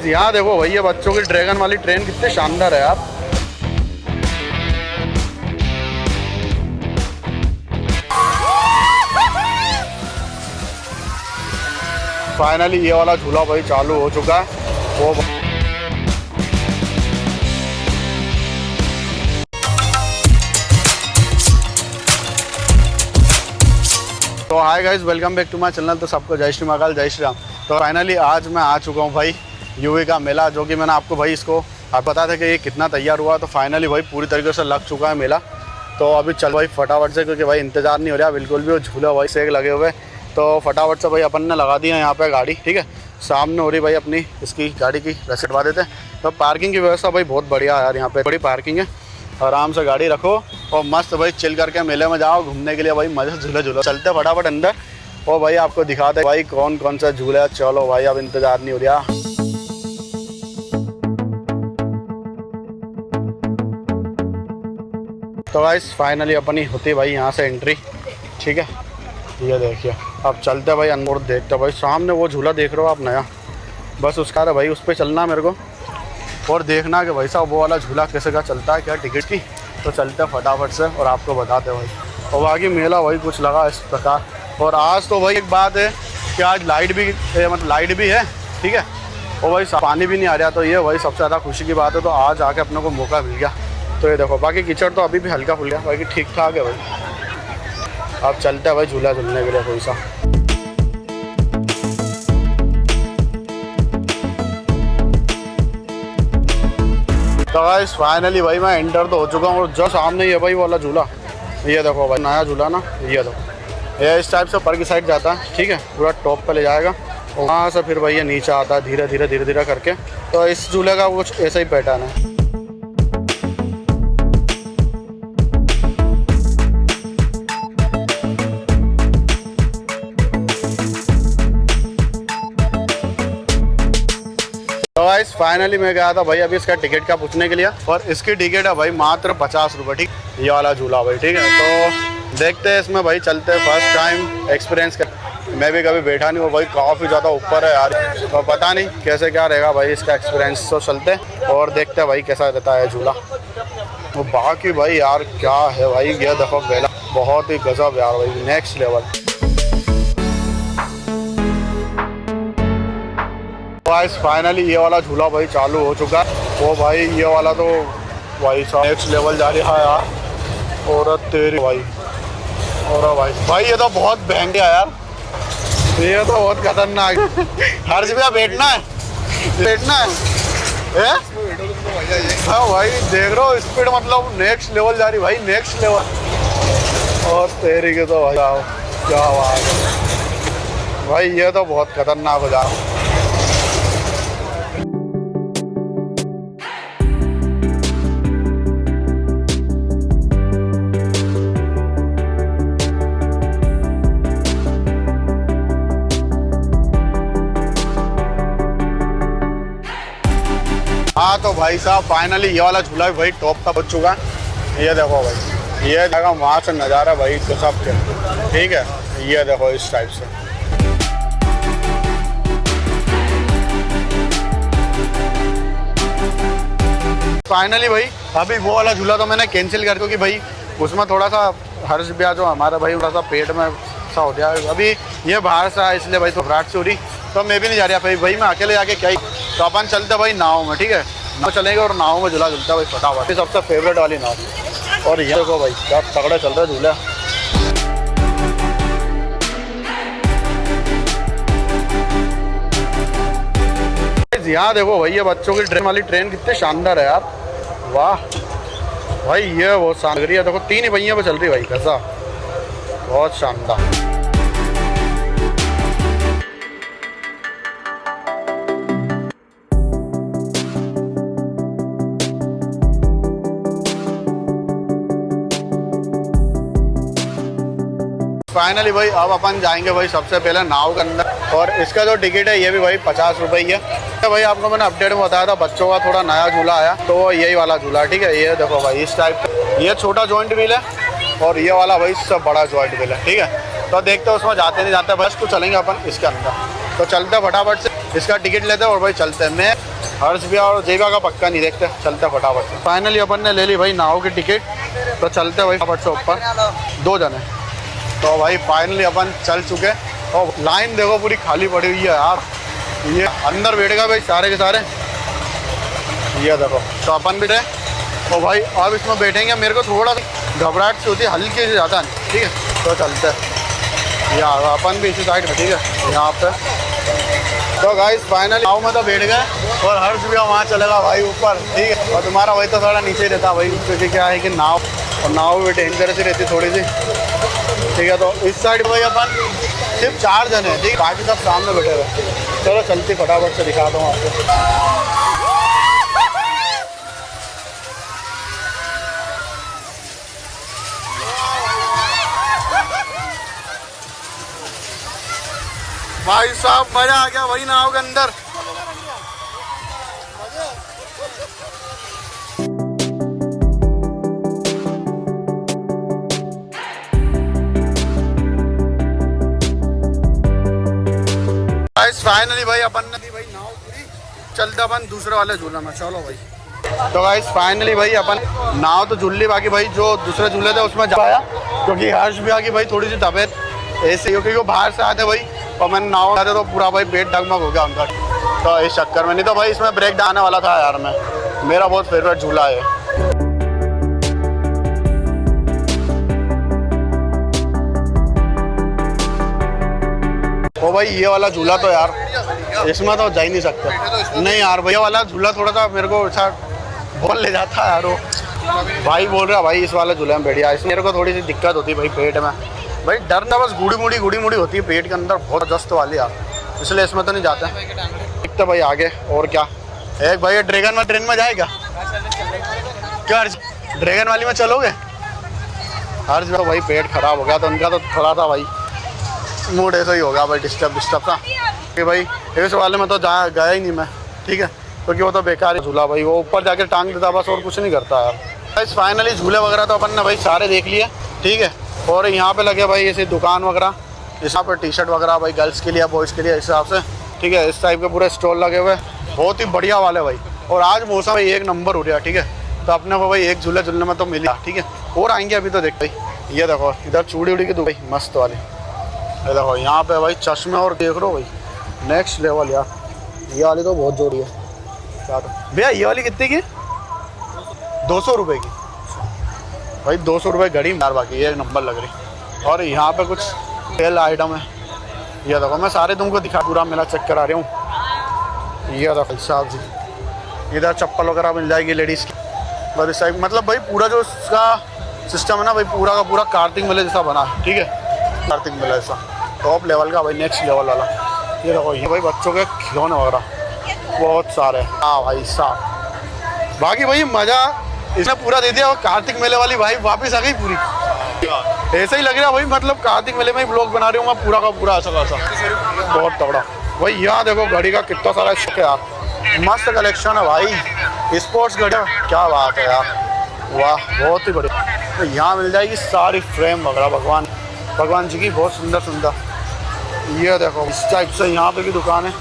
यहाँ देखो भाई, ये बच्चों की ड्रैगन वाली ट्रेन कितनी शानदार है यार। फाइनली ये वाला झूला भाई चालू हो चुका है। वो तो hi guys, welcome back to my channel. तो सबको जय श्री महाकाल, जय श्री राम। तो फाइनली आज मैं आ चुका हूँ भाई यूवी का मेला, जो कि मैंने आपको भाई इसको आप पता था कि ये कितना तैयार हुआ। तो फाइनली भाई पूरी तरीके से लग चुका है मेला। तो अभी चल भाई फटाफट से, क्योंकि भाई इंतज़ार नहीं हो रहा बिल्कुल भी। वो झूला भाई सेक लगे हुए, तो फटाफट से भाई अपन ने लगा दी है यहाँ पे गाड़ी। ठीक है, सामने हो रही भाई अपनी इसकी गाड़ी की रसीद कटवा देते हैं। तो पार्किंग की व्यवस्था भाई बहुत बढ़िया है यार, यहाँ पे बड़ी पार्किंग है। आराम से गाड़ी रखो और मस्त भाई चिल करके मेले में जाओ घूमने के लिए भाई, मजे से झूले झूलो। चलते फटाफट अंदर और भाई आपको दिखाते भाई कौन कौन सा झूला है। चलो भाई, अब इंतजार नहीं हो रहा। तो गाइस फाइनली अपनी होती भाई यहाँ से एंट्री। ठीक है, ये देखिए। अब चलते भाई अंदर, देखते भाई सामने वो झूला देख रहे हो आप नया, बस उसका भाई उस पर चलना मेरे को और देखना कि भाई साहब वो वाला झूला कैसे का चलता है, क्या टिकट की। तो चलते फटाफट से और आपको बताते भाई। और बाकी मेला भाई कुछ लगा इस प्रकार। और आज तो भाई एक बात है कि आज लाइट भी मतलब लाइट भी है। ठीक है, और भाई पानी भी नहीं आ रहा, तो ये भाई सबसे ज़्यादा खुशी की बात है। तो आज आके अपने को मौका मिल गया। तो ये देखो, बाकी कीचड़ तो अभी भी हल्का फुल्का, बाकी ठीक ठाक है भाई। अब चलते हैं भाई झूला झूलने के लिए कोई सा। तो गाइस फाइनली भाई मैं एंटर तो हो चुका हूँ। और जो सामने ही है भाई वाला झूला, ये देखो भाई नया झूला ना, ये देखो ये इस टाइप से ऊपर की साइड जाता है। ठीक है, पूरा टॉप पे ले जाएगा और वहाँ से फिर भाई ये नीचे आता है धीरे धीरे करके। तो इस झूले का कुछ ऐसा ही पैटर्न है। तो गाइस फाइनली मैं गया था भाई अभी इसका टिकट का पूछने के लिए, और इसकी टिकट है भाई मात्र 50 रुपये। ठीक, ये वाला झूला भाई। ठीक है, तो देखते हैं इसमें भाई, चलते हैं। फर्स्ट टाइम एक्सपीरियंस कर, मैं भी कभी बैठा नहीं हूँ भाई, काफ़ी ज़्यादा ऊपर है यार। तो पता नहीं कैसे क्या रहेगा भाई इसका एक्सपीरियंस। तो चलते और देखते हैं भाई कैसा रहता है झूला। तो बाकी भाई यार क्या है भाई, ये देखो मेला बहुत ही गजब यार भाई, नेक्स्ट लेवल। गाइस फाइनली ये वाला झूला भाई चालू हो चुका है। वो भाई ये वाला तो भाई साहब नेक्स्ट लेवल जा रहा है यार। और तेरी भाई, और भाई ये तो बहुत महंगा है यार, ये तो बहुत खतरनाक। हर जगह बैठना है हाँ भाई, देख रहे हो स्पीड मतलब नेक्स्ट लेवल जा रही भाई, नेक्स्ट लेवल। और तेरी के तो भाई क्या बात है भाई, ये तो बहुत खतरनाक हो जा रहा है। हाँ तो भाई साहब फाइनली ये वाला झूला भी भाई टॉप का बच चुका है। ये देखो भाई, ये जगह वहाँ से नज़ारा भाई गजब के। ठीक है, ये देखो इस टाइप से। फाइनली भाई अभी वो वाला झूला तो मैंने कैंसिल कर, क्योंकि भाई उसमें थोड़ा सा हर्ष ब्याह जो हमारा भाई थोड़ा सा पेट में सा हो गया। अभी ये बाहर से आया इसलिए भाई तो घबराहट से हो रही, तो मैं भी नहीं जा रहा भाई मैं अकेले जाके क्या ही। तो अपन चलते भाई नाव में। ठीक है, नाव चलेंगे और नाव में झूला झूलता भाई फटाफट, सबसे फेवरेट वाली नाव। और ये देखो भाई क्या तगड़ा चल रहा है झूला। यहाँ देखो भाई ये बच्चों की ट्रेन वाली ट्रेन कितनी शानदार है यार, वाह भाई, ये बहुत शानदार है। देखो 3 ही पहियों पे चल रही भाई, कैसा बहुत शानदार। फाइनली भाई अब अपन जाएंगे भाई सबसे पहले नाव के अंदर। और इसका जो टिकट है ये भी भाई 50 रुपये ही है। तो भाई आपको मैंने अपडेट में बताया था बच्चों का थोड़ा नया झूला आया, तो यही वाला झूला। ठीक है, ये देखो भाई इस टाइप का, ये छोटा जॉइंट व्हील है और ये वाला भाई सब बड़ा जॉइंट व्हील है। ठीक है, तो देखते हैं उसमें जाते नहीं जाते, बस तो चलेंगे अपन इसके अंदर। तो चलते फटाफट से, इसका टिकट लेते और भाई चलते हैं। मैं हर्ष भैया और जेबा का पक्का नहीं देखते, चलते फटाफट से। फाइनली अपन ने ले ली भाई नाव की टिकट, तो चलते भाई फटाफट से ऊपर, 2 जने। तो भाई फाइनली अपन चल चुके और लाइन देखो पूरी खाली पड़ी हुई है यार। ये अंदर बैठेगा भाई सारे के सारे, ये देखो। तो अपन भी रहे तो भाई अब इसमें बैठेंगे। मेरे को थोड़ा घबराहट सी होती है, हल्की से ज़्यादा नहीं, ठीक है। तो चलते हैं यार, अपन भी इसी साइड में, ठीक है, यहाँ पे। तो गाइस फाइनली नाव में तो बैठ गए और हर्ष भी वहाँ चलेगा भाई ऊपर, ठीक है। और तुम्हारा वही तो थोड़ा नीचे ही रहता भाई, क्योंकि क्या है कि नाव भी डेंजरस ही रहती थोड़ी सी, ठीक है। तो इस साइड भाई अपन सिर्फ 4 जने हैं, ठीक है, बाकी सब सामने बैठे हुए। चलो चलती फटाफट से दिखाता हूँ आपको। भाई साहब मजा आ गया भाई नाव के अंदर। फाइनली भाई अपन ने दी भाई नाव पूरी, चलते अपन दूसरे वाले झूले में। चलो भाई। तो गाइस फाइनली भाई अपन नाव तो झूल ली, बाकी भाई जो दूसरे झूले थे उसमें जा पाया, क्योंकि हर्ष भी आ गई भाई थोड़ी सी तबीयत ऐसे ही, क्योंकि वो बाहर से आते भाई और मैंने नाव आते तो पूरा भाई पेट डगमग हो गया उनका। तो इस चक्कर में, नहीं तो भाई इसमें ब्रेक डालने वाला था यार मैं, मेरा बहुत फेवरेट झूला है। ओ भाई ये वाला झूला तो यार इसमें तो जा ही नहीं सकते। नहीं यार भैया वाला झूला थोड़ा सा मेरे को ऐसा बोल ले जाता है यार। वो भाई बोल रहा भाई इस वाला झूला में बैठिया, इसमें मेरे को थोड़ी सी दिक्कत होती है भाई पेट में। भाई डर ना बस गुड़ी मुड़ी होती है पेट के अंदर, बहुत जस्त वाली यार, इसलिए इसमें तो नहीं जाते। एक तो भाई आगे और क्या, एक भाई ड्रैगन में ट्रेन में जाएगा क्या, ड्रैगन वाली में चलोगे? हर जगह भाई पेट खराब हो गया तो उनका तो थोड़ा था भाई मूड ऐसा ही होगा भाई, डिस्टर्ब था कि भाई इस वाले में तो गया ही नहीं मैं, ठीक है, क्योंकि वो तो बेकार ही झूला भाई, वो ऊपर जाके टांग देता बस और कुछ नहीं करता यार। फाइनली झूले वगैरह तो अपन ने भाई सारे देख लिए, ठीक है। और यहाँ पे लगे भाई ऐसे दुकान वगैरह, यहाँ पर टी-शर्ट वगैरह भाई गर्ल्स के लिए बॉयज़ के लिए इस हिसाब से, ठीक है, इस टाइप के पूरे स्टॉल लगे हुए, बहुत ही बढ़िया वाले भाई। और आज मौसम भाई 1 नंबर हो रहा है, ठीक है। तो अपने को भाई एक झूले में तो मिला, ठीक है, और आएंगे अभी तो देख भाई। ये देखो इधर चूड़ी उड़ी की दुकान भाई मस्त वाली, ये देखो यहाँ पे भाई चश्मे और देख लो भाई नेक्स्ट लेवल यार। ये वाली तो बहुत जोड़ी है क्या भैया। ये वाली कितने की? 200 रुपये की भाई, 200 रुपये घड़ी यार, बाकी 1 नंबर लग रही। और यहाँ पे कुछ सेल आइटम है, ये देखो मैं सारे तुमको दिखा पूरा मेला चेक करा रही हूँ। ये देखो साहब जी, इधर चप्पल वगैरह मिल जाएगी लेडीज़ की, बस इस टाइप, मतलब भाई पूरा जो उसका सिस्टम है ना भाई, पूरा का पूरा कार्तिक मेले जैसा बना, ठीक है, कार्तिक मेला जैसा टॉप लेवल का भाई, नेक्स्ट लेवल वाला। ये देखो ये भाई बच्चों के खिलौने वगैरह बहुत सारे, हाँ भाई साहब। बाकी भाई मज़ा इसने पूरा दे दिया, और कार्तिक मेले वाली भाई वापस आ गई पूरी, ऐसा ही लग रहा भाई, मतलब कार्तिक मेले में ही ब्लॉग बना रही हूँ मैं पूरा का पूरा, ऐसा खासा बहुत तगड़ा भाई। यहाँ देखो घड़ी का कितना सारा शौक है यार, मस्त कलेक्शन है भाई, स्पोर्ट्स घड़ी, क्या बात है यार, वाह बहुत ही बढ़िया। तो यहाँ मिल जाएगी सारी फ्रेम वगैरह भगवान जी की, बहुत सुंदर। ये देखो इस टाइप से यहाँ पे भी दुकान है,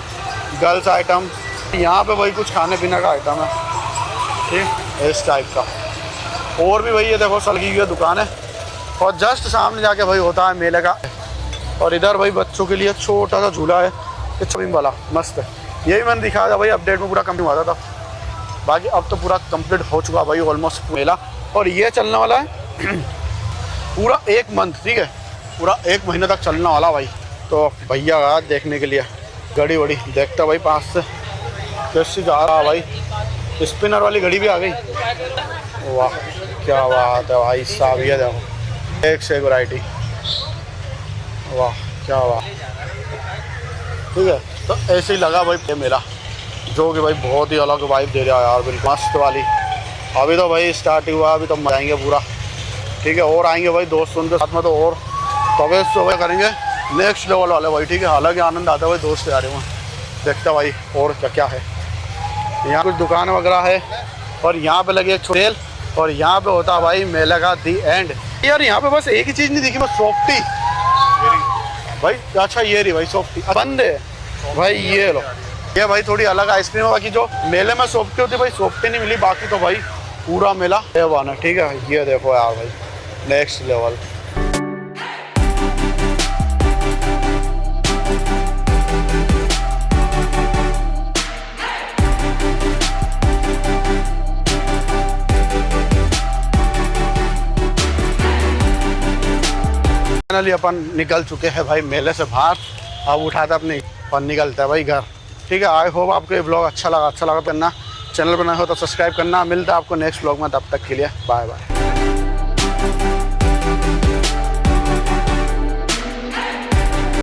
गर्ल्स आइटम, यहाँ पे भाई कुछ खाने पीने का आइटम है, ठीक, इस टाइप का। और भी भाई ये देखो सलगी हुई दुकान है, और जस्ट सामने जाके भाई होता है मेले का। और इधर भाई बच्चों के लिए छोटा सा झूला है, ये छबिंग वाला मस्त है, यही मैंने दिखाया था भाई, अपडेट में पूरा कंप्लीट हुआ था। बाकी अब तो पूरा कंप्लीट हो चुका भाई ऑलमोस्ट मेला, और ये चलने वाला है पूरा 1 मंथ, ठीक है, पूरा 1 महीने तक चलने वाला भाई। तो भैया आ देखने के लिए घड़ी वड़ी देखता भाई पास से कैसी जा रहा भाई, स्पिनर वाली घड़ी भी आ गई, वाह क्या बात है भाई साहब। ये देखो एक से एक वैरायटी, वाह क्या बात, ठीक है। तो ऐसे ही लगा भाई ये मेरा, जो कि भाई बहुत ही अलग वाइब दे रहा है यार, बिल्कुल मस्त वाली। अभी तो भाई स्टार्ट ही हुआ, अभी तो मजाएंगे पूरा, ठीक है, और आएंगे भाई दोस्त उनके साथ में, तो और तबे सुबह करेंगे नेक्स्ट लेवल वाले भाई, ठीक है। हालांकि आनंद आता है भाई, दोस्त आ रहे हैं, देखते भाई और क्या क्या है। यहाँ कुछ दुकान वगैरह है, और यहाँ पे लगी एक सेल, और यहाँ पे होता है भाई मेले का दी एंड। यार यहाँ पे बस एक ही चीज़ नहीं दिखी, बस सॉफ्टी भाई, अच्छा ये रही भाई सॉफ्टी, बंद है भाई ये लो, ये भाई थोड़ी अलग आइसक्रीम है। बाकी जो मेले में सोफ्टी होती है भाई, सोफ्टी नहीं मिली। बाकी तो भाई पूरा मेला ये वाना, ठीक है। ये देखो यार भाई, नेक्स्ट लेवल। फाइनली अपन निकल चुके हैं भाई मेले से बाहर। अब उठाते अपनी और निकलते हैं भाई घर, ठीक है। आई होप आपको ये ब्लॉग अच्छा लगा करना, चैनल पर नए हो तो सब्सक्राइब करना। मिलता है आपको नेक्स्ट ब्लॉग में, तब तक के लिए बाय बाय।